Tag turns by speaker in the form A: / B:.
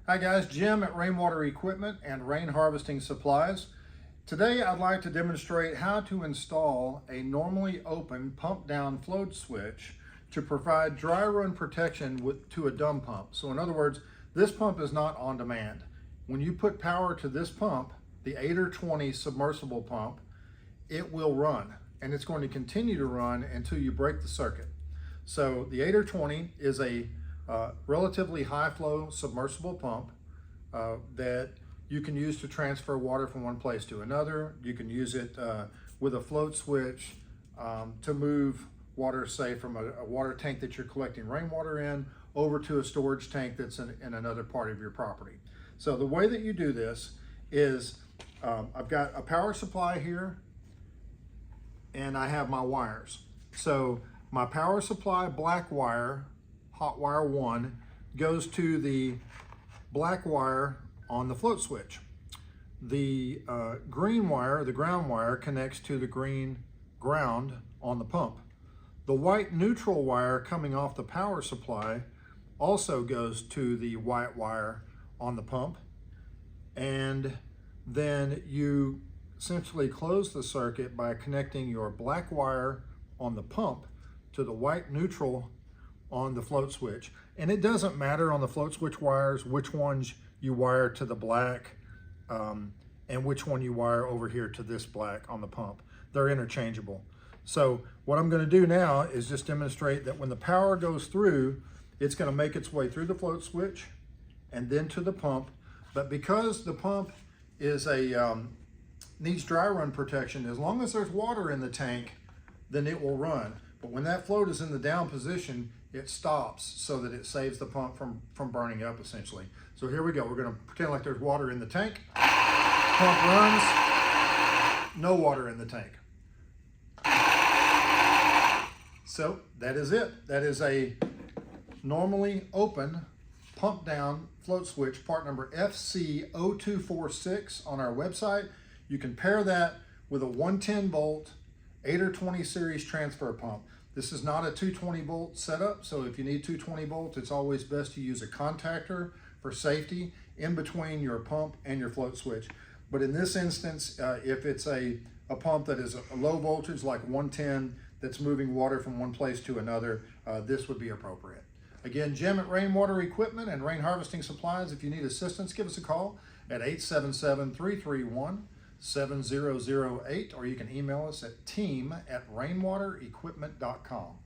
A: Hi guys, Jim at Rainwater Equipment and Rain Harvesting Supplies. Today I'd like to demonstrate how to install a normally open pump down float switch to provide dry run protection to a dumb pump. So in other words, this pump is not on demand. When you put power to this pump, the 8 or 20 submersible pump, it will run and it's going to continue to run until you break the circuit. So the 8 or 20 is a relatively high flow submersible pump that you can use to transfer water from one place to another. You can use it with a float switch to move water, say from a water tank that you're collecting rainwater in over to a storage tank that's in another part of your property. So the way that you do this is I've got a power supply here and I have my wires. So my power supply black wire, hot wire 1, goes to the black wire on the float switch. The green wire, the ground wire, connects to the green ground on the pump. The white neutral wire coming off the power supply also goes to the white wire on the pump. And then you essentially close the circuit by connecting your black wire on the pump to the white neutral on the float switch. And it doesn't matter on the float switch wires which ones you wire to the black and which one you wire over here to this black on the pump. They're interchangeable. So what I'm going to do now is just demonstrate that when the power goes through, it's going to make its way through the float switch and then to the pump. But because the pump is needs dry run protection, as long as there's water in the tank, then it will run. But when that float is in the down position, it stops so that it saves the pump from burning up essentially. So here we go. We're going to pretend like there's water in the tank. Pump runs, no water in the tank. So that is it. That is a normally open pump down float switch, part number FC0246 on our website. You can pair that with a 110 volt 8 or 20 series transfer pump. This is not a 220 volt setup, so if you need 220 volts, it's always best to use a contactor for safety in between your pump and your float switch. But in this instance, if it's a pump that is a low voltage like 110 that's moving water from one place to another, this would be appropriate. Again, Jim at Rainwater Equipment and Rain Harvesting Supplies. If you need assistance, give us a call at 877-331-7008, or you can email us at team@rainwaterequipment.com.